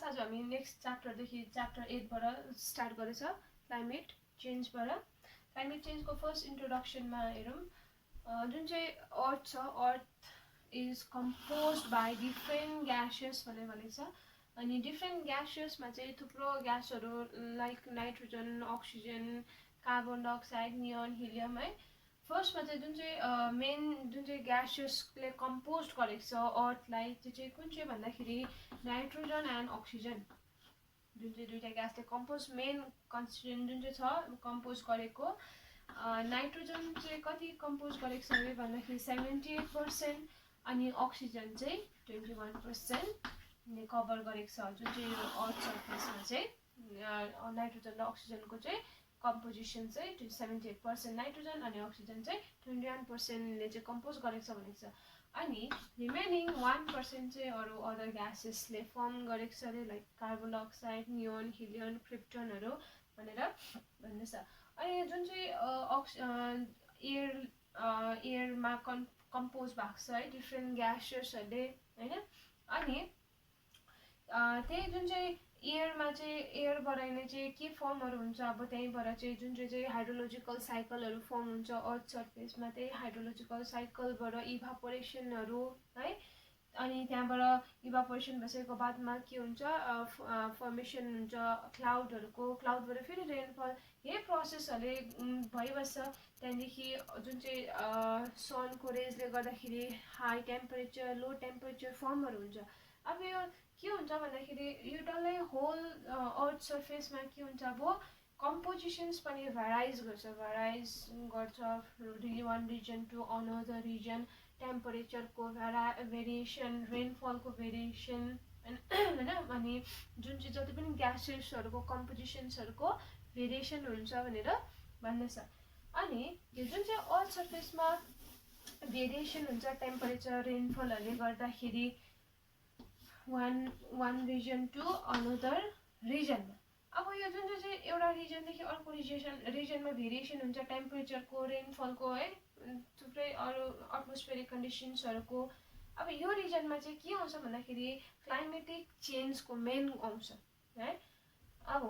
आज हामी next च्याप्टरदेखि chapter 8 बाट स्टार्ट गरेछ क्लाइमेट चेन्जबाट। क्लाइमेट चेन्जको फर्स्ट इन्ट्रोडक्सनमा हेरौँ। जुन चाहिँ अर्थ छ, earth is composed by different gases भनेर भनेको छ। अनि डिफ्रेन्ट ग्यासेसमा चाहिँ थुप्रो ग्यासहरू like nitrogen, oxygen, carbon dioxide, neon, helium है। फर्स्टमा चाहिँ जुन चाहिँ मेन जुन चाहिँ ग्यासेसले कम्पोज गरेको छ अर्थलाई, त्यो चाहिँ कुन चाहिँ भन्दाखेरि नाइट्रोजन एन्ड अक्सिजन। जुन चाहिँ दुईवटा ग्यासले कम्पोज मेन कन्स्टिट्युएन्ट जुन चाहिँ छ कम्पोज गरेको। नाइट्रोजन चाहिँ कति कम्पोज गरेको छ अरे भन्दाखेरि 78%, अनि अक्सिजन चाहिँ 21% कभर गरेको छ। जुन चाहिँ यो अर्थ सर्फेसमा चाहिँ नाइट्रोजन र अक्सिजनको चाहिँ कम्पोजिसन चाहिँ 78% नाइट्रोजन अनि अक्सिजन चाहिँ 21%ले चाहिँ कम्पोज गरेको छ भनेको छ। अनि रिमेनिङ 1% चाहिँ अरू अदर ग्यासेसले फर्म गरेको छ अरे, like carbon dioxide, neon, helium, क्रिप्टनहरू भनेर भन्दैछ। अनि जुन चाहिँ एयरमा कम्पोज भएको छ है डिफ्रेन्ट ग्यासेसहरूले होइन। अनि त्यही जुन चाहिँ एयरमा चाहिँ एयरबाट नै चाहिँ के फर्महरू हुन्छ, अब त्यहीँबाट चाहिँ जुन चाहिँ हाइड्रोलोजिकल साइकलहरू फर्म हुन्छ अर्थ सर्फेसमा, त्यही हाइड्रोलोजिकल साइकलबाट इभापोरेसनहरू है। अनि त्यहाँबाट इभापोरेसन भइसकेको बादमा के हुन्छ, फर्मेसन हुन्छ क्लाउडहरूको, क्लाउडबाट फेरि रेनफल, यही प्रोसेसहरूले भइबस्छ। त्यहाँदेखि जुन चाहिँ सनको रेजले गर्दाखेरि हाई टेम्परेचर, लो टेम्परेचर फर्महरू हुन्छ। अब यो के हुन्छ भन्दाखेरि यो डल्लै होल अर्थ सर्फेसमा के हुन्छ, अब कम्पोजिसन्स पनि भ्याराइज गर्छ one region to another region, टेम्परेचरको भेरिएसन, रेनफलको भेरिएसन होइन। अनि जुन चाहिँ जति पनि ग्यासेसहरूको कम्पोजिसन्सहरूको भेरिएसन हुन्छ भनेर भन्दैछ। अनि यो जुन चाहिँ अर्थ सर्फेसमा भेरिएसन हुन्छ टेम्परेचर, रेनफलहरूले गर्दाखेरि वान रिजन टु अनदर रिजनमा, अब यो जुन चाहिँ एउटा रिजनदेखि अर्को रिजनमा भेरिएसन हुन्छ टेम्परेचरको, रेनफलको है, थुप्रै अरू एटमोस्फेरिक कन्डिसन्सहरूको। अब यो रिजनमा चाहिँ के आउँछ भन्दाखेरि क्लाइमेटिक चेन्जको मेन आउँछ है। अब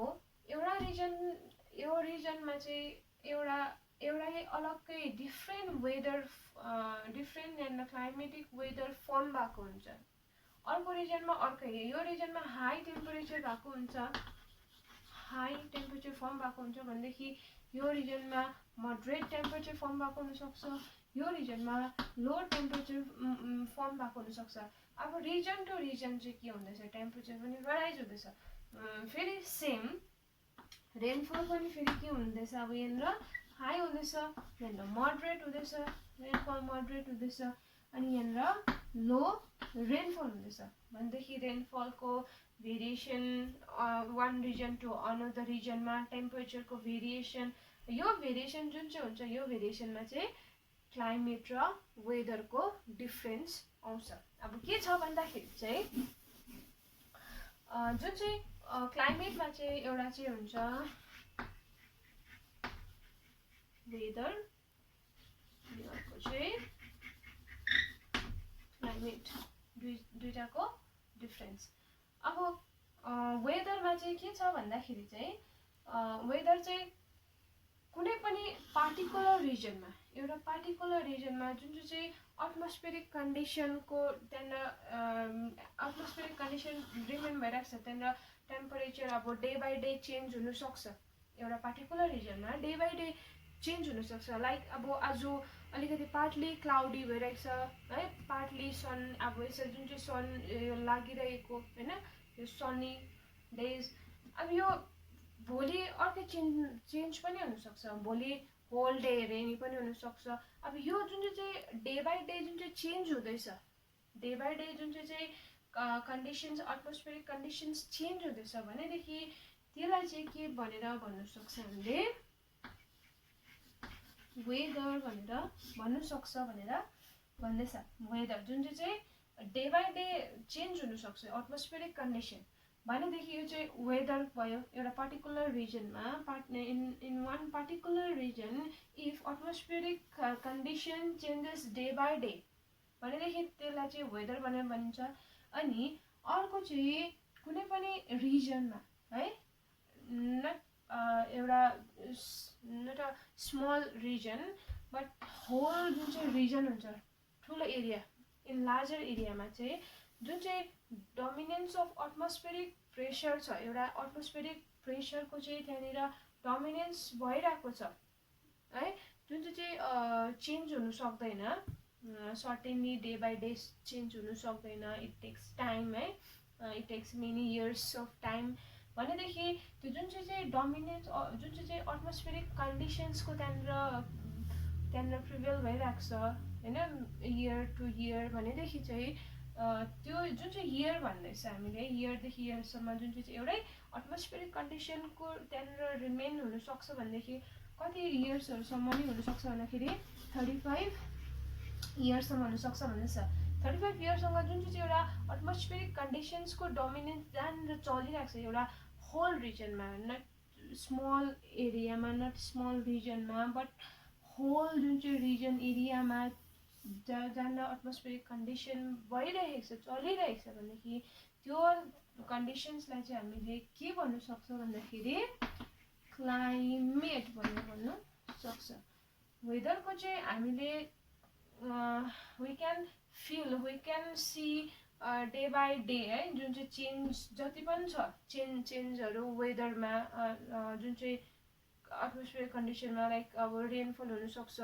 यो रिजनमा चाहिँ एउटै अलग्गै डिफ्रेन्ट वेदर, डिफ्रेन्ट यहाँनिर क्लाइमेटिक वेदर फर्म भएको हुन्छ। अर्को रिजनमा अर्कै, यो रिजनमा हाई टेम्परेचर भएको हुन्छ, हाई टेम्परेचर फर्म भएको हुन्छ भनेदेखि यो रिजनमा मोडरेट टेम्परेचर फर्म भएको हुनसक्छ, यो रिजनमा लो टेम्परेचर फर्म भएको हुनसक्छ। अब रिजन टु रिजन चाहिँ के हुँदैछ, टेम्परेचर पनि भ्याराइज हुँदैछ। फेरि सेम रेनफल पनि फेरि के हुँदैछ, अब यहाँनिर हाई हुँदैछ, यहाँनिर मोडरेट हुँदैछ, रेनफल मोडरेट हुँदैछ, अनि यहाँनिर लो रेनफल हुँदैछ भनेदेखि रेनफलको variation one region to another रिजनमा, टेम्परेचरको भेरिएसन, यो भेरिएसन जुन चाहिँ हुन्छ यो भेरिएसनमा चाहिँ क्लाइमेट र वेदरको डिफ्रेन्स आउँछ। अब के छ भन्दाखेरि चाहिँ जुन चाहिँ क्लाइमेटमा चाहिँ एउटा चाहिँ हुन्छ वेदर, अर्को चाहिँ क्लाइमेट, दुईटाको डिफ्रेन्स। अब वेदरमा चाहिँ के छ भन्दाखेरि चाहिँ वेदर चाहिँ कुनै पनि पार्टिकुलर रिजनमा, एउटा पार्टिकुलर रिजनमा जुन चाहिँ एटमोस्फेरिक कन्डिसनको त्यहाँनिर एटमोस्फेरिक कन्डिसन रिमेन भइरहेको छ, त्यहाँनिर टेम्परेचर अब डे बाई डे चेन्ज हुनसक्छ। एउटा पार्टिकुलर रिजनमा डे बाई डे चेन्ज हुनसक्छ। लाइक अब आज अलिकति पार्टली क्लाउडी भइरहेको छ है, पार्टली सन, अब यसरी जुन चाहिँ सन लागिरहेको होइन, यो सनी डेज, अब यो भोलि अर्कै चेन्ज पनि हुनसक्छ, भोलि होल डे रेनी पनि हुनसक्छ। अब यो जुन चाहिँ डे बाई डे जुन चाहिँ चेन्ज हुँदैछ, डे बाई डे जुन चाहिँ कन्डिसन्स, एटमोस्फेरिक कन्डिसन्स चेन्ज हुँदैछ भनेदेखि त्यसलाई चाहिँ के भनेर भन्नु सक्छ हामीले वेदर भनेर भन्नु सक्छ भनेर भन्दैछ। वेदर जुन चाहिँ डे बाई डे चेन्ज हुनसक्छ एटमोस्फेरिक कन्डिसन भनेदेखि यो चाहिँ वेदर भयो। एउटा पर्टिकुलर रिजनमा in one particular region if atmospheric condition changes day by day भनेदेखि त्यसलाई चाहिँ वेदर भनेर भनिन्छ। अनि अर्को चाहिँ कुनै पनि रिजनमा है एउटा not a small region but whole जुन चाहिँ रिजन हुन्छ ठुलो एरिया इन लार्जर एरियामा चाहिँ जुन चाहिँ डोमिनेन्स अफ एटमोस्फेरिक प्रेसर छ एउटा एटमोस्फेरिक प्रेसरको चाहिँ त्यहाँनिर डोमिनेन्स भइरहेको छ है जुन चाहिँ चेन्ज हुनु सक्दैन certainly day by day change हुनु सक्दैन इट टेक्स टाइम है it takes many years of time भनेदेखि त्यो जुन चाहिँ डोमिनेन्स जुन चाहिँ एटमोस्फेरिक कन्डिसन्सको त्यहाँनिर प्रिभेल भइरहेको छ होइन इयर टु इयर भनेदेखि चाहिँ त्यो जुन चाहिँ इयर भन्दैछ हामीले इयरदेखि इयरसम्म जुन चाहिँ एउटै एटमोस्फेरिक कन्डिसनको त्यहाँनिर रिमेन हुनसक्छ भनेदेखि कति इयर्सहरूसम्म नि हुनसक्छ भन्दाखेरि 35 इयर्ससम्म हुनसक्छ भन्दैछ 35 इयर्ससँग जुन चाहिँ एउटा एटमोस्फेरिक कन्डिसन्सको डोमिनेन्स जहाँनिर चलिरहेको छ एउटा होल रिजनमा नट स्मल एरियामा नट स्मल रिजनमा बट होल जुन चाहिँ रिजन एरियामा जहाँनिर एटमोस्फेरिक कन्डिसन भइरहेको छ चलिरहेको छ भनेदेखि त्यो कन्डिसन्सलाई चाहिँ हामीले के भन्नु सक्छ भन्दाखेरि क्लाइमेट भनेर भन्नु सक्छ वेदरको चाहिँ हामीले we can feel we can see day by day है जुन चाहिँ चेन्ज जति पनि छ चेन्जहरू वेदरमा जुन चाहिँ एटमोस्फियर कन्डिसनमा लाइक अब रेनफल हुनसक्छ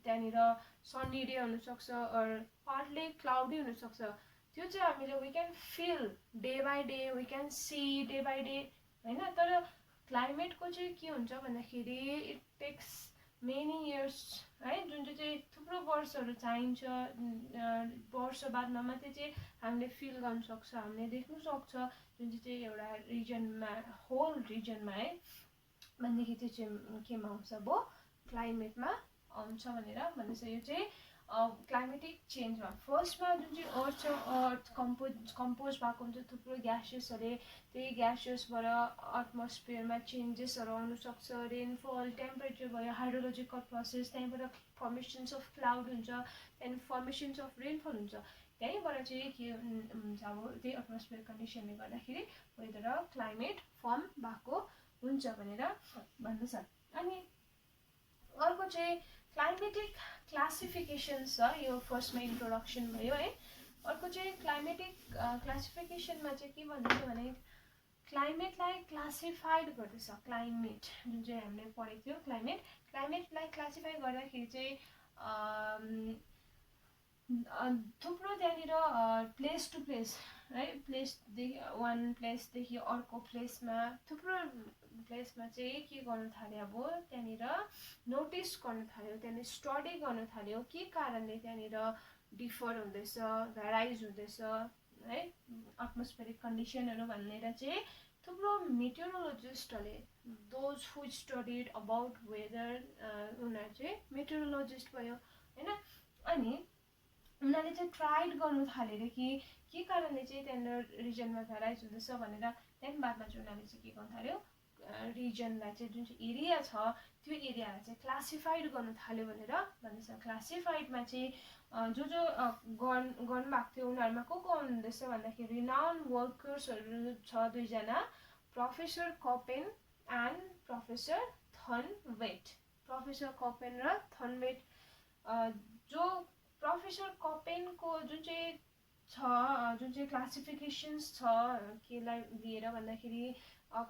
त्यहाँनिर सन्नी डे हुनसक्छ अर पार्टली क्लाउडी हुनसक्छ त्यो चाहिँ हामीले we can feel day by day we can see day by day होइन तर क्लाइमेटको चाहिँ के हुन्छ भन्दाखेरि इट टेक्स मेनी इयर्स है जुन चाहिँ थुप्रो वर्षहरू चाहिन्छ वर्ष बादमा मात्रै चाहिँ हामीले फिल गर्न सक्छ हामीले देख्न सक्छ जुन चाहिँ एउटा रिजनमा होल रिजनमा है भनेदेखि त्यो चाहिँ केमा आउँछ अब क्लाइमेटमा आउँछ भनेर भन्दैछ यो चाहिँ क्लाइमेटिक चेन्जमा फर्स्टमा जुन चाहिँ अर्थ छ अर्थ कम्पोज भएको हुन्छ थुप्रो ग्यासेसहरूले त्यही ग्यासेसबाट एटमोस्फियरमा चेन्जेसहरू आउनसक्छ रेनफल टेम्परेचर भयो हाइड्रोलोजिकल प्रोसेस त्यहीँबाट फर्मेसन्स अफ क्लाउड हुन्छ त्यहाँदेखि फर्मेसन्स अफ रेनफल हुन्छ त्यहीँबाट चाहिँ के हुन्छ अब त्यही एटमोस्फियर कन्डिसनले गर्दाखेरि वेदर र क्लाइमेट फर्म भएको हुन्छ भनेर भन्दछ अनि अर्को चाहिँ क्लाइमेटिक क्लासिफिकेसन्स छ यो फर्स्टमा इन्ट्रोडक्सन भयो है अर्को चाहिँ क्लाइमेटिक क्लासिफिकेसनमा चाहिँ के भन्छ भने क्लाइमेटलाई क्लासिफाइड गर्दैछ क्लाइमेट जुन चाहिँ हामीले पढेको थियो क्लाइमेटलाई क्लासिफाई गर्दाखेरि चाहिँ थुप्रो त्यहाँनिर प्लेस टु प्लेस है प्लेसदेखि वान प्लेसदेखि अर्को प्लेसमा थुप्रो प्लेसमा चाहिँ के गर्नु थाल्यो अब त्यहाँनिर नोटिस गर्नु थाल्यो त्यहाँनिर स्टडी गर्नु थाल्यो के कारणले त्यहाँनिर डिफर हुँदैछ भेराइज हुँदैछ है एटमोस्फेरिक कन्डिसनहरू भनेर चाहिँ थुप्रो मेटेरोलोजिस्टहरूले those who studied about weather उनीहरू चाहिँ मेटेरोलोजिस्ट भयो होइन अनि उनीहरूले चाहिँ ट्राइड गर्नु थालेर कि के कारणले चाहिँ त्यहाँनिर रिजनमा भेराइज हुँदैछ भनेर त्यहाँदेखि बादमा चाहिँ उनीहरूले चाहिँ के गर्नु थाल्यो रिजनलाई चाहिँ जुन चाहिँ एरिया छ त्यो एरियालाई चाहिँ क्लासिफाइड गर्नु थाल्यो भनेर भन्छ क्लासिफाइडमा चाहिँ जो गर्नुभएको थियो उनीहरूमा को हुँदैछ भन्दाखेरि रिनाउन्ड वर्कर्सहरू छ दुईजना प्रोफेसर कपेन एन्ड प्रोफेसर थर्नवेट प्रोफेसर कपेन र थर्नवेट जो प्रोफेसर कपेनको जुन चाहिँ क्लासिफिकेसन्स छ केलाई लिएर भन्दाखेरि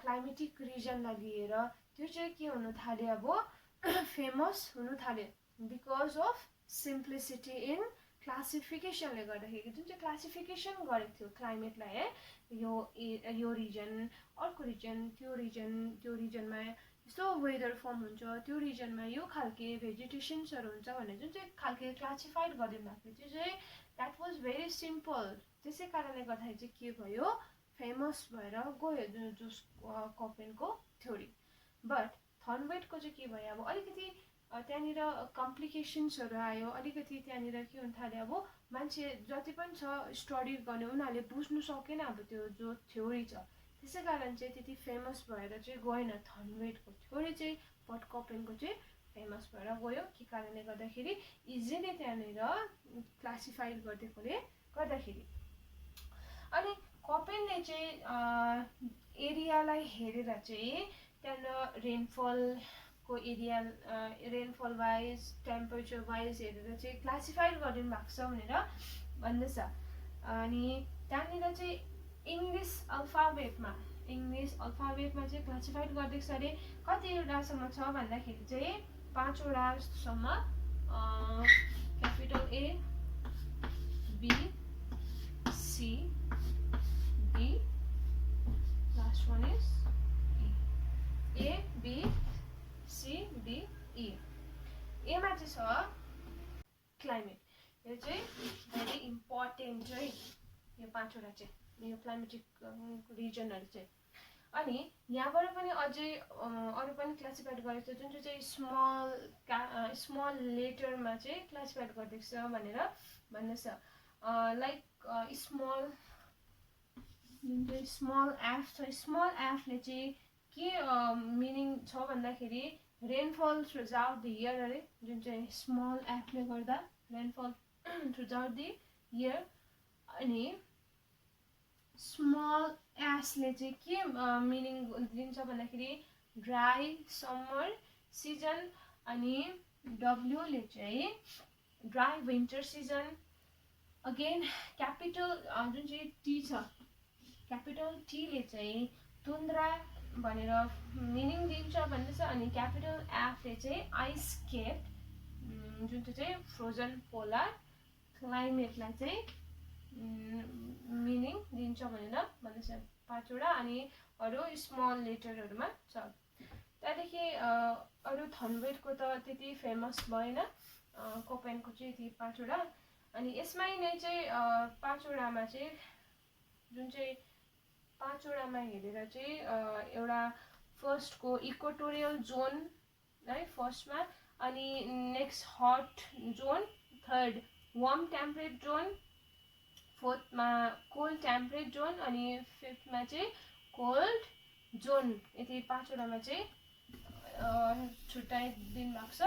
क्लाइमेटिक रिजनलाई लिएर त्यो चाहिँ के हुनु थाल्यो अब फेमस हुनु थाल्यो बिकज अफ सिम्प्लिसिटी इन क्लासिफिकेसनले गर्दाखेरि जुन चाहिँ क्लासिफिकेसन गरेको थियो क्लाइमेटलाई है यो रिजन अर्को रिजन त्यो रिजनमा यस्तो वेदर फर्म हुन्छ त्यो रिजनमा यो खालके भेजिटेसन्सहरू हुन्छ भनेर जुन चाहिँ खालके क्लासिफाइड गरिदिनु भएको थियो त्यो चाहिँ द्याट वाज भेरी सिम्पल त्यसै कारणले गर्दाखेरि चाहिँ के भयो फेमस भएर गयो जस कपेनको थ्योरी बट थर्नवेटको चाहिँ के भयो अब अलिकति त्यहाँनिर कम्प्लिकेसन्सहरू आयो अलिकति त्यहाँनिर के हुन थाल्यो अब मान्छे जति पनि छ स्टडी गर्ने उनीहरूले बुझ्नु सकेन अब त्यो जो थ्योरी छ त्यसै कारण चाहिँ त्यति फेमस भएर चाहिँ गएन थर्नवेटको थ्योरी चाहिँ बट कपेनको चाहिँ फेमस भएर गयो के कारणले गर्दाखेरि इजिली त्यहाँनिर क्लासिफाइड गरिदिएकोले गर्दाखेरि अनि चाहिँ एरियालाई हेरेर चाहिँ त्यहाँनिर रेनफलको area rainfall wise temperature wise हेरेर चाहिँ क्लासिफाइड गरिदिनु भएको छ भनेर भन्दैछ। अनि त्यहाँनिर चाहिँ इङ्ग्लिस अल्फाबेटमा चाहिँ क्लासिफाइड गरिदिएको छ अरे। कतिवटासम्म छ भन्दाखेरि चाहिँ 5वटासम्म capital A B C D last one is A B C D E. एमा चाहिँ छ क्लाइमेट, यो चाहिँ भेरी इम्पोर्टेन्ट है यो 5वटा चाहिँ यो क्लाइमेटिक रिजनहरू चाहिँ। अनि यहाँबाट पनि अझै अरू पनि क्लासिफाइड गरेको छ, जुन चाहिँ स्मल लेटरमा चाहिँ क्लासिफाइड गरिदिएको छ भनेर भन्दैछ। लाइक स्मल जुन चाहिँ स्मल एफ छ, स्मल एफले चाहिँ के मिनिङ छ भन्दाखेरि रेनफल थ्रुआउट द इयर अरे, जुन चाहिँ स्मल एफले गर्दा रेनफल थ्रुआउट द इयर। अनि स्मल एसले चाहिँ के मिनिङ दिन्छ भन्दाखेरि ड्राई समर सिजन। अनि डब्ल्युले चाहिँ dry winter season. Again capital जुन चाहिँ टी छ, क्यापिटल टीले चाहिँ तुन्द्रा भनेर मिनिङ दिन्छ भन्दैछ। अनि क्यापिटल एफले चाहिँ आइस केप जुन चाहिँ फ्रोजन पोलर क्लाइमेटलाई चाहिँ मिनिङ दिन्छ भनेर भन्दैछ 5वटा। अनि अरू स्मल लेटरहरूमा छ। त्यहाँदेखि अरू थर्नवेटको त त्यति फेमस भएन, कोपेनको चाहिँ यति 5वटा। अनि यसमै नै चाहिँ 5वटामा चाहिँ जुन चाहिँ 5वटामा हेरेर चाहिँ एउटा फर्स्टको इक्वेटोरियल जोन है फर्स्टमा, अनि next hot zone, third warm temperate zone, फोर्थमा कोल्ड टेम्परेट जोन, अनि फिफ्थमा चाहिँ कोल्ड जोन। यति 5वटामा चाहिँ छुट्याइदिनु भएको छ।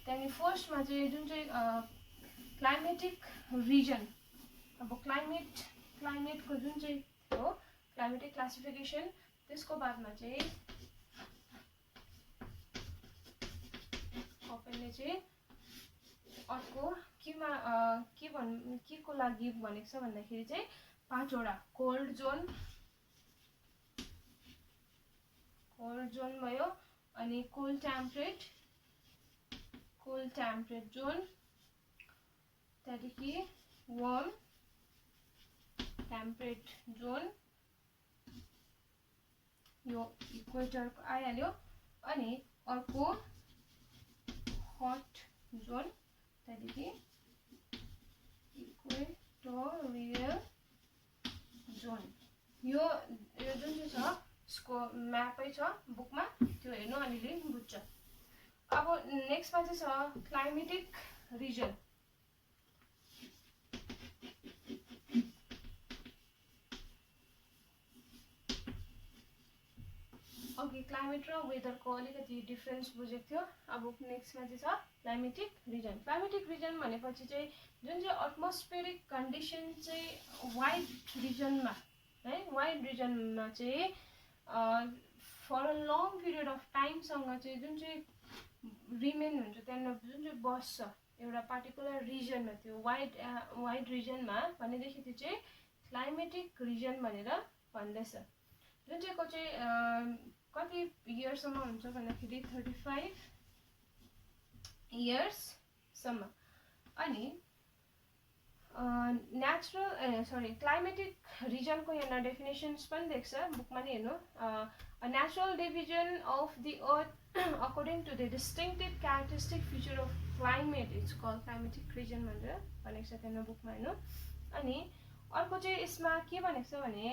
त्यहाँदेखि फर्स्टमा चाहिँ जुन चाहिँ क्लाइमेटिक रिजन, अब क्लाइमेटको जुन चाहिँ हो क्लाइमेटिक क्लासिफिकेसन, त्यसको बादमा चाहिँ कपेलले चाहिँ अर्को के को लागि भनेको छ भन्दाखेरि चाहिँ 5वटा कोल्ड जोन भयो। अनि कोल्ड टेम्परेट जोन, त्यहाँदेखि वार्म टेम्परेट जोन, यो इक्वेटरको आइहाल्यो। अनि अर्को हट जोन, त्यहाँदेखि इक्वेटोरियल जोन। यो जुन चाहिँ छ यसको म्यापै छ बुकमा, त्यो हेर्नु अलिअलि बुझ्छ। अब नेक्स्टमा चाहिँ छ क्लाइमेटिक रिजन। अघि क्लाइमेट र वेदरको अलिकति डिफ्रेन्स बुझेको थियो। अब नेक्स्टमा चाहिँ छ क्लाइमेटिक रिजन। क्लाइमेटिक रिजन भनेपछि चाहिँ जुन चाहिँ एटमोस्फेरिक कन्डिसन चाहिँ वाइड रिजनमा चाहिँ for a long period of टाइमसँग चाहिँ जुन चाहिँ रिमेन हुन्छ, त्यहाँनिर जुन चाहिँ बस्छ एउटा पार्टिकुलर रिजनमा, त्यो वाइड रिजनमा भनेदेखि त्यो चाहिँ क्लाइमेटिक रिजन भनेर भन्दैछ। जुन चाहिँ को चाहिँ कति इयर्ससम्म हुन्छ भन्दाखेरि 35 इयर्ससम्म। अनि क्लाइमेटिक रिजनको यहाँ डेफिनेसन्स पनि देख्छ बुकमा नै हेर्नु। A natural division of the earth according to the distinctive characteristic feature of climate is called climatic region भनेर भनेको छ त्यहाँ बुकमा हेर्नु। अनि अर्को चाहिँ यसमा के भनेको छ भने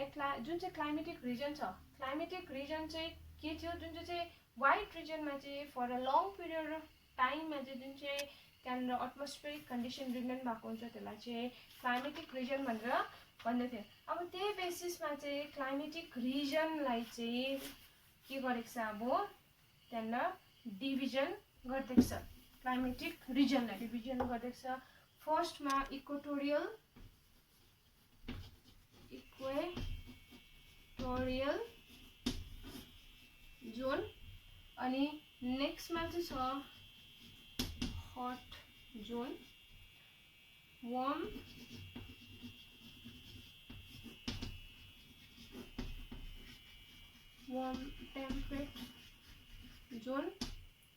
जुन चाहिँ क्लाइमेटिक रिजन छ, क्लाइमेटिक रिजन चाहिँ के थियो, जुन चाहिँ वाइड रिजनमा चाहिँ for a long period of टाइममा चाहिँ जुन चाहिँ त्यहाँनिर एटमोस्फेरिक कन्डिसन रिमेन भएको हुन्छ, त्यसलाई चाहिँ क्लाइमेटिक रिजन भनेर भन्दै थियो। अब त्यही बेसिसमा चाहिँ क्लाइमेटिक रिजनलाई चाहिँ के गरेको छ, अब त्यहाँनिर डिभिजन गरिदिएको छ। क्लाइमेटिक रिजनलाई डिभिजन गरिदिएको छ। फर्स्टमा इक्वेटोरियल इक्वेटोरियल जोन अनि नेक्स्टमा चाहिँ छ hot zone, warm temperate zone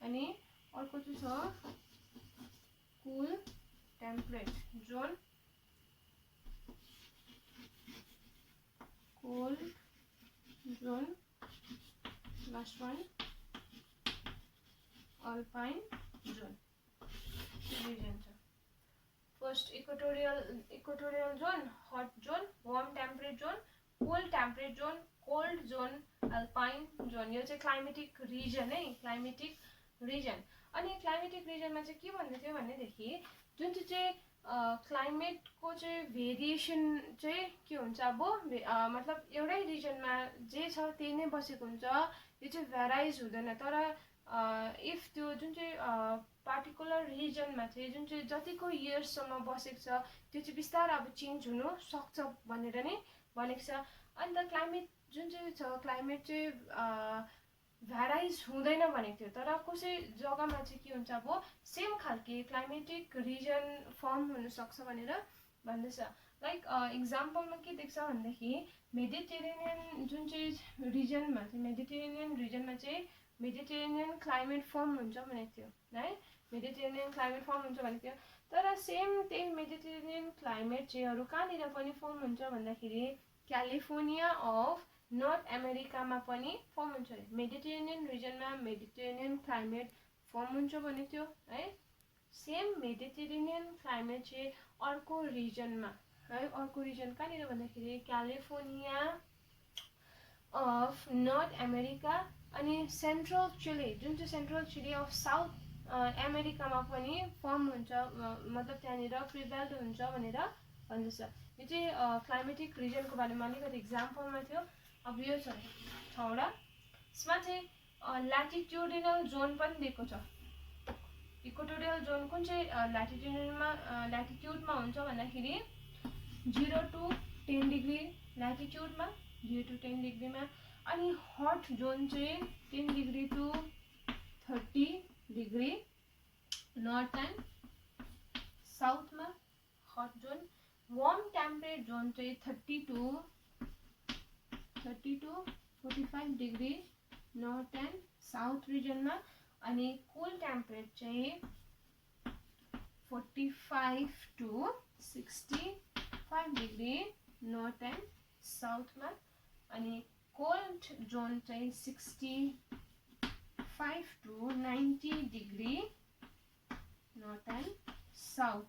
अनि अर्को चाहिँ छ cool temperate zone, cold zone, last one alpine zone region छ। First equatorial zone, hot zone, warm temperate zone, cold temperate zone, cold zone, alpine zone. यो चाहिँ क्लाइमेटिक रिजन है, climatic region. अनि climatic रिजनमा चाहिँ के भन्दै थियो भनेदेखि जुन चाहिँ क्लाइमेटको चाहिँ भेरिएसन चाहिँ के हुन्छ, अब मतलब एउटै रिजनमा जे छ त्यही नै बसेको हुन्छ, यो चाहिँ भ्याराइज हुँदैन। तर इफ त्यो जुन चाहिँ पार्टिकुलर रिजनमा चाहिँ जुन चाहिँ जतिको इयर्ससम्म बसेको छ त्यो चाहिँ बिस्तारै अब चेन्ज हुनु सक्छ भनेर नै भनेको छ। अन्त क्लाइमेट जुन चाहिँ छ, क्लाइमेट चाहिँ भ्याराइज हुँदैन भनेको थियो, तर कसै जग्गामा चाहिँ के हुन्छ, अब सेम खालके क्लाइमेटिक रिजन फर्म हुनसक्छ भनेर भन्दैछ। लाइक इक्जाम्पलमा के देख्छ भनेदेखि मेडिटेरेनियन जुन चाहिँ रिजनमा चाहिँ, मेडिटेरेनियन रिजनमा चाहिँ मेडिटेरेनियन क्लाइमेट फर्म हुन्छ भनेको थियो है, मेडिटेरेनियन क्लाइमेट फर्म हुन्छ भनेको थियो। तर सेम त्यही मेडिटेरेनियन क्लाइमेट चाहिँ अरू कहाँनिर पनि फर्म हुन्छ भन्दाखेरि क्यालिफोर्निया अफ नर्थ अमेरिकामा पनि फर्म हुन्छ। मेडिटेरेनियन रिजनमा मेडिटेरेनियन क्लाइमेट फर्म हुन्छ भनेको थियो है। सेम मेडिटेरेनियन क्लाइमेट चाहिँ अर्को रिजनमा है, अर्को रिजन कहाँनिर भन्दाखेरि क्यालिफोर्निया अफ नर्थ अमेरिका अनि सेन्ट्रल चिली, जुन चाहिँ सेन्ट्रल चिली अफ साउथ अमेरिकामा पनि फर्म हुन्छ, मतलब त्यहाँनिर प्रिभेल्ड हुन्छ भनेर भन्दैछ। यो चाहिँ क्लाइमेटिक रिजनको बारेमा अलिकति इक्जाम्पलमा थियो। अब यो छ 6वटा, यसमा चाहिँ ल्याटिट्युडिनल जोन पनि दिएको छ। इक्वेटोरियल जोन कुन चाहिँ ल्याटिट्युडमा हुन्छ भन्दाखेरि 0 to 10 डिग्री ल्याटिट्युडमा, 0 to 10 डिग्रीमा। अनि हट जोन चाहिँ 10 degree to 30 degree north and साउथमा hot zone. Warm temperate zone चाहिँ 30 to 45 degree north and south रिजनमा। अनि कूल टेम्परेट चाहिँ 45 to 65 डिग्री नर्थ एन्ड साउथमा। अनि कोल्ड जोन चाहिँ 65 to 90 degree north and south.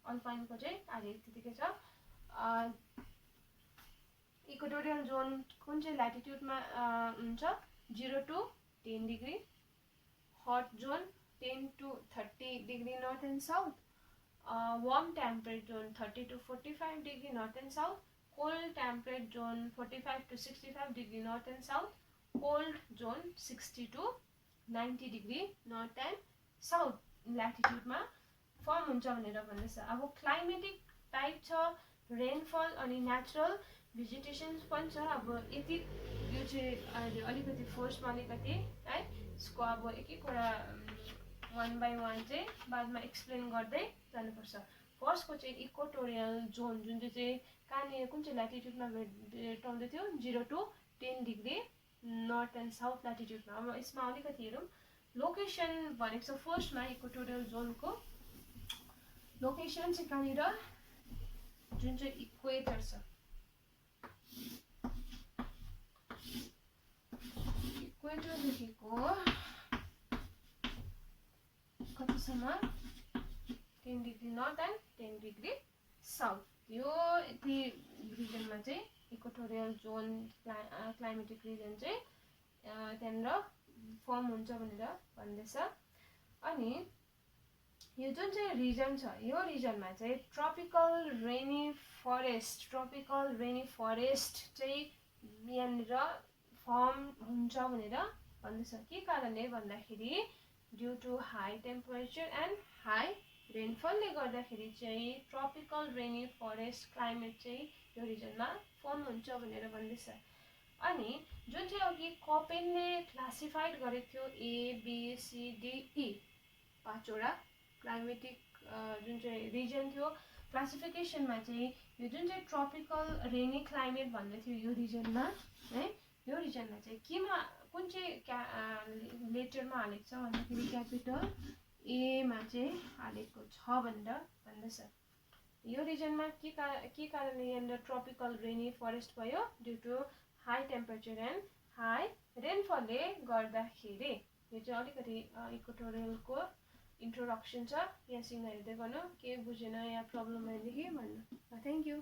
अल्पाइनको चाहिँ अहिले त्यतिकै छ। इक्वेटोरियल जोन कुन चाहिँ ल्याटिट्युडमा हुन्छ 0 to 10 degree. Hot zone 10 to 30 degree north and south. Warm temperate zone 30 to 45 degree north and south. Cold temperate zone 45 to 65 degree north and south. Cold zone 60 to 90 degree north and south ल्याटिट्युडमा form हुन्छ भनेर भन्दैछ। अब climatic type छ, rainfall अनि natural vegetation पनि छ। अब यति यो चाहिँ अहिले अलिकति फर्स्टमा अलिकति है, यसको अब एक एकवटा 1 by 1 चाहिँ बादमा एक्सप्लेन गर्दै जानुपर्छ। फर्स्टको चाहिँ इक्वेटोरियल जोन जुन चाहिँ कहाँनिर कुन चाहिँ ल्याटिट्युडमा भेटाउँदै थियो 0 to 10 degree north and south ल्याटिट्युडमा। अब यसमा अलिकति हेरौँ। लोकेसन भनेको छ फर्स्टमा इक्वेटोरियल जोनको लोकेसन चाहिँ कहाँनिर जुन चाहिँ इक्वेटर छ, इक्वेटरदेखिको कतिसम्म 10 degree north and 10 degree south. यो यति रिजनमा चाहिँ इक्वेटोरियल जोन क्लाइमेटिक रिजन चाहिँ त्यहाँनिर फर्म हुन्छ भनेर भन्दैछ। अनि यो जुन चाहिँ रिजन छ, यो रिजनमा चाहिँ ट्रपिकल रेनी फरेस्ट चाहिँ यहाँनिर फर्म हुन्छ भनेर भन्दैछ। के कारणले भन्दाखेरि due to high temperature and high रेनफलले गर्दाखेरि चाहिँ ट्रपिकल रेनी फरेस्ट क्लाइमेट चाहिँ यो रिजनमा फर्म हुन्छ भनेर भन्दैछ। अनि जुन चाहिँ अघि कोपेनले क्लासिफाइड गरेको थियो ABCDE पाँचवटा क्लाइमेटिक जुन चाहिँ रिजन थियो क्लासिफिकेसनमा चाहिँ यो जुन चाहिँ ट्रपिकल रेनी क्लाइमेट भन्ने थियो यो रिजनमा है यो रिजनलाई चाहिँ केमा कुन चाहिँ लेटरमा हालेको छ भन्दाखेरि क्यापिटल एमा चाहिँ हालेको छ भनेर भन्दछ। यो रिजनमा के कारणले यहाँनिर ट्रपिकल रेनी फरेस्ट भयो due to high temperature and high रेनफलले गर्दाखेरि। यो चाहिँ अलिकति इक्वेटोरियलको इन्ट्रोडक्सन छ, यहाँसँग हेर्दै गर्नु के बुझेन या प्रब्लम आएदेखि भन्नु। Thank you.